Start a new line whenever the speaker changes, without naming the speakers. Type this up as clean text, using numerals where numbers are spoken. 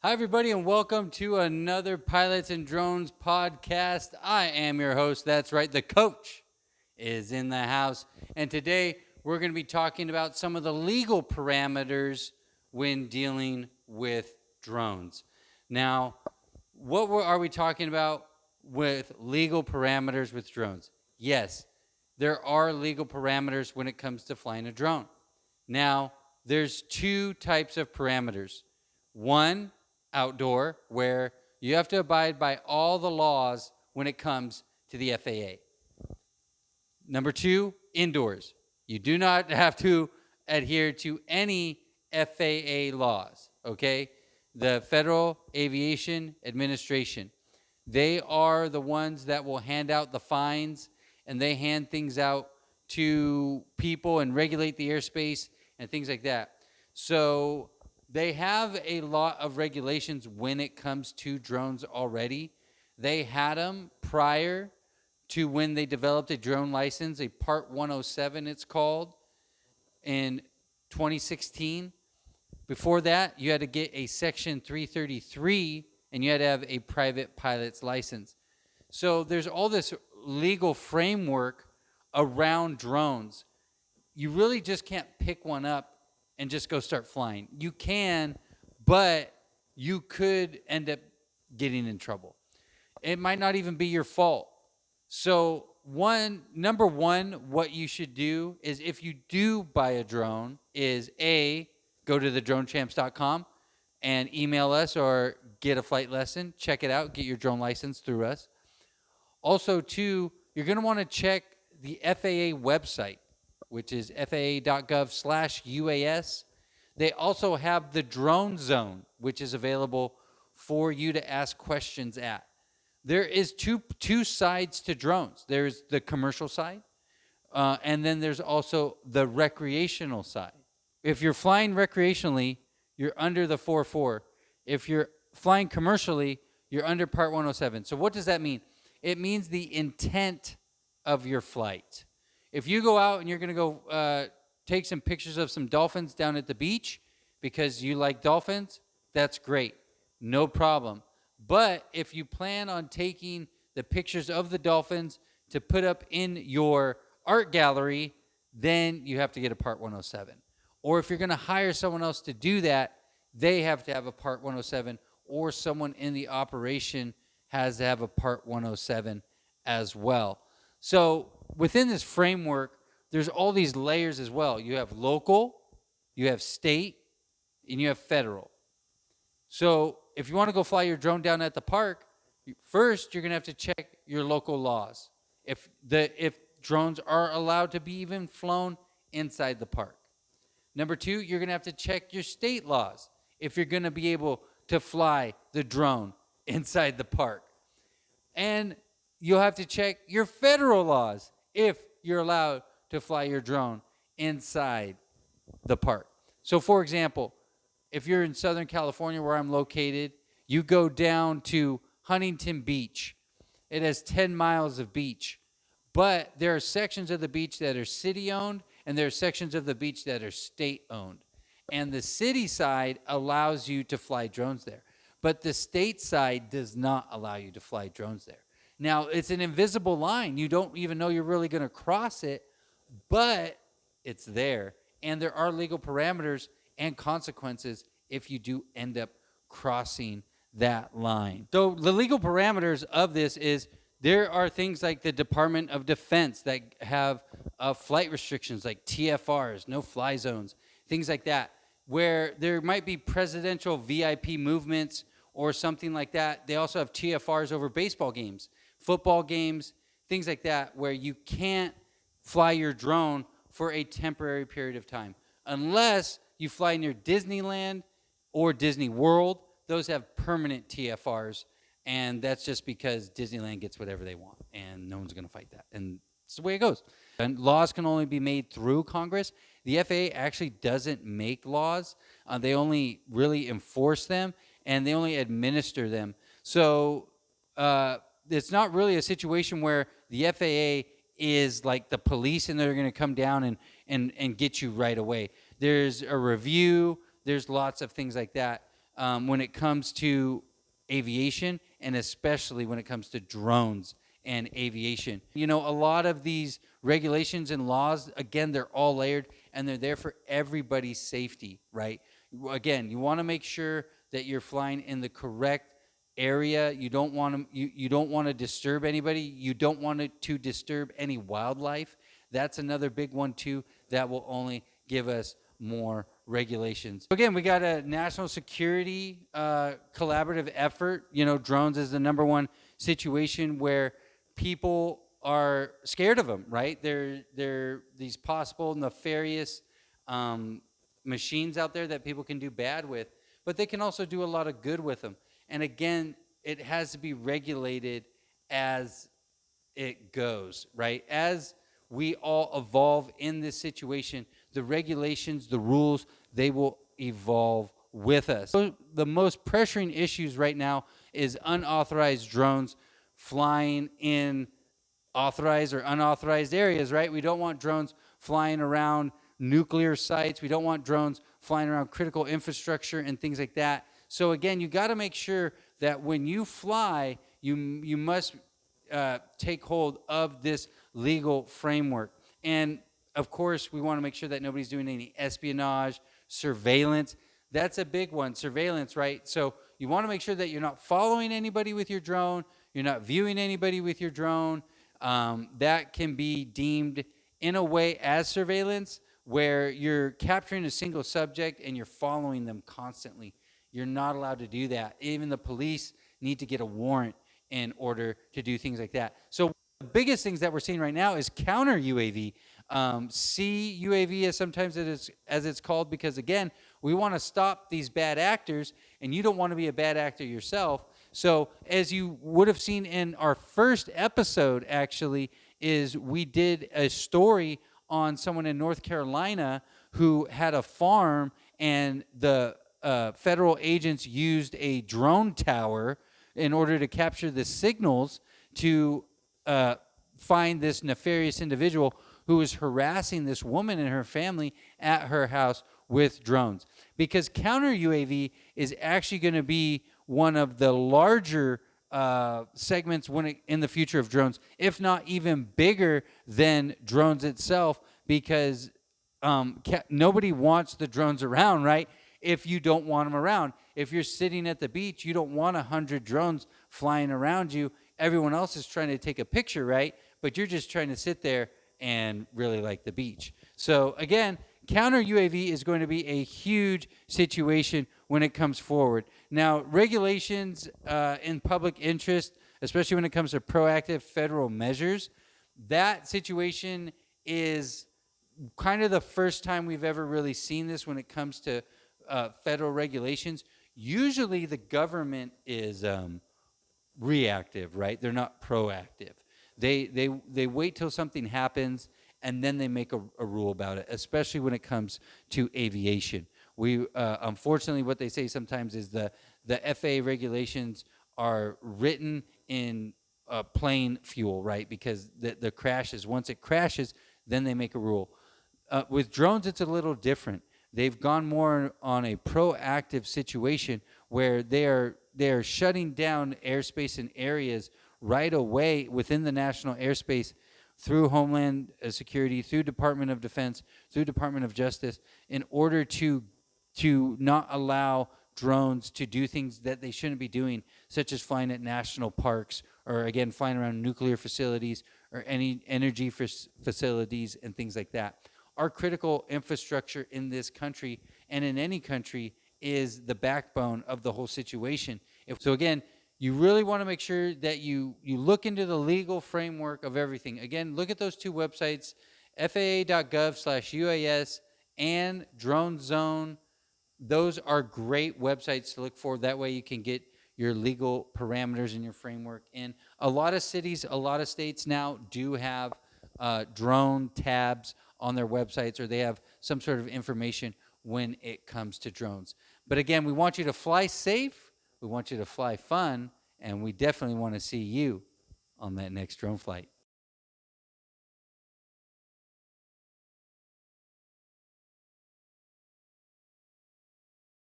Hi, everybody, and welcome to another Pilots and Drones podcast. I am your host. That's right, the coach is in the house. And today we're going to be talking about some of the legal parameters when dealing with drones. Now, are we talking about with legal parameters with drones? Yes, there are legal parameters when it comes to flying a drone. Now, there's two types of parameters. One, outdoor, where you have to abide by all the laws when it comes to the FAA. Number two, indoors. You do not have to adhere to any FAA laws, okay? The Federal Aviation Administration. They are the ones that will hand out the fines, and they hand things out to people and regulate the airspace and things like that. So they have a lot of regulations when it comes to drones already. They had them prior to when they developed a drone license, a Part 107 it's called, in 2016. Before that, you had to get a Section 333, and you had to have a private pilot's license. So there's all this legal framework around drones. You really just can't pick one up and just go start flying. You can, but you could end up getting in trouble. It might not even be your fault. So number one, what you should do is, if you do buy a drone, is A, go to thedronechamps.com and email us or get a flight lesson. Check it out. Get your drone license through us. Also, two, you're going to want to check the FAA website, which is faa.gov/UAS. They also have the drone zone, which is available for you to ask questions at. There is two sides to drones. There's the commercial side, and then there's also the recreational side. If you're flying recreationally, you're under the 4.4. If you're flying commercially, you're under Part 107. So what does that mean? It means the intent of your flight. If you go out and you're going to go take some pictures of some dolphins down at the beach because you like dolphins, that's great. No problem. But if you plan on taking the pictures of the dolphins to put up in your art gallery, then you have to get a Part 107. Or if you're going to hire someone else to do that, they have to have a Part 107, or someone in the operation has to have a Part 107 as well. So within this framework, there's all these layers as well. You have local, you have state, and you have federal. So if you want to go fly your drone down at the park, first you're going to have to check your local laws. If drones are allowed to be even flown inside the park. Number two, you're going to have to check your state laws if you're going to be able to fly the drone inside the park. And you'll have to check your federal laws if you're allowed to fly your drone inside the park. So, for example, if you're in Southern California, where I'm located, you go down to Huntington Beach. It has 10 miles of beach. But there are sections of the beach that are city-owned, and there are sections of the beach that are state-owned. And the city side allows you to fly drones there. But the state side does not allow you to fly drones there. Now, it's an invisible line. You don't even know you're really going to cross it, but it's there. And there are legal parameters and consequences if you do end up crossing that line. So the legal parameters of this is, there are things like the Department of Defense that have flight restrictions like TFRs, no-fly zones, things like that, where there might be presidential VIP movements or something like that. They also have TFRs over baseball games, football games, things like that, where you can't fly your drone for a temporary period of time. Unless you fly near Disneyland or Disney World, those have permanent TFRs, and that's just because Disneyland gets whatever they want, and no one's going to fight that. And it's the way it goes. And laws can only be made through Congress. The FAA actually doesn't make laws. They only really enforce them, and they only administer them. So it's not really a situation where the FAA is like the police and they're going to come down and get you right away. There's a review. There's lots of things like that. when it comes to aviation, and especially when it comes to drones and aviation. You know, a lot of these regulations and laws, again, they're all layered and they're there for everybody's safety, right? Again, you want to make sure that you're flying in the correct area. You don't want to you don't want to disturb anybody. You don't want to disturb any wildlife. That's another big one too that will only give us more regulations. Again, we got a national security collaborative effort. You know, drones is the number one situation where people are scared of them, right? They're these possible nefarious machines out there that people can do bad with, but they can also do a lot of good with them. And again, it has to be regulated as it goes, right? As we all evolve in this situation, the regulations, the rules, they will evolve with us. So the most pressuring issues right now is unauthorized drones flying in authorized or unauthorized areas, right? We don't want drones flying around nuclear sites. We don't want drones flying around critical infrastructure and things like that. So again, you got to make sure that when you fly, you must take hold of this legal framework. And of course, we want to make sure that nobody's doing any espionage, surveillance. That's a big one, surveillance, right? So you want to make sure that you're not following anybody with your drone, you're not viewing anybody with your drone. That can be deemed in a way as surveillance, where you're capturing a single subject and you're following them constantly. You're not allowed to do that. Even the police need to get a warrant in order to do things like that. So the biggest things that we're seeing right now is counter UAV. CUAV as sometimes as it's called, because again, we want to stop these bad actors, and you don't want to be a bad actor yourself. So as you would have seen in our first episode, actually, is we did a story on someone in North Carolina who had a farm, and the federal agents used a drone tower in order to capture the signals to find this nefarious individual who was harassing this woman and her family at her house with drones. Because counter UAV is actually going to be one of the larger segments in the future of drones, if not even bigger than drones itself, because nobody wants the drones around, right? If you don't want them around. If you're sitting at the beach, you don't want 100 drones flying around you. Everyone else is trying to take a picture, right? But you're just trying to sit there and really like the beach. So again, counter UAV is going to be a huge situation when it comes forward. Now, regulations in public interest, especially when it comes to proactive federal measures, that situation is kind of the first time we've ever really seen this when it comes to federal regulations. Usually the government is reactive, right? They're not proactive. They wait till something happens and then they make a rule about it, especially when it comes to aviation. We unfortunately, what they say sometimes is the FAA regulations are written in plane fuel, right? Because the crashes, once it crashes, then they make a rule. With drones, it's a little different. They've gone more on a proactive situation where they are shutting down airspace and areas right away within the national airspace through Homeland Security, through Department of Defense, through Department of Justice, in order to not allow drones to do things that they shouldn't be doing, such as flying at national parks, or again, flying around nuclear facilities or any energy facilities and things like that. Our critical infrastructure in this country and in any country is the backbone of the whole situation. So again, you really want to make sure that you look into the legal framework of everything. Again, look at those two websites, faa.gov/UAS and Drone Zone. Those are great websites to look for. That way you can get your legal parameters and your framework in. A lot of cities, a lot of states now do have drone tabs on their websites, or they have some sort of information when it comes to drones. But again, we want you to fly safe, we want you to fly fun, and we definitely want to see you on that next drone flight.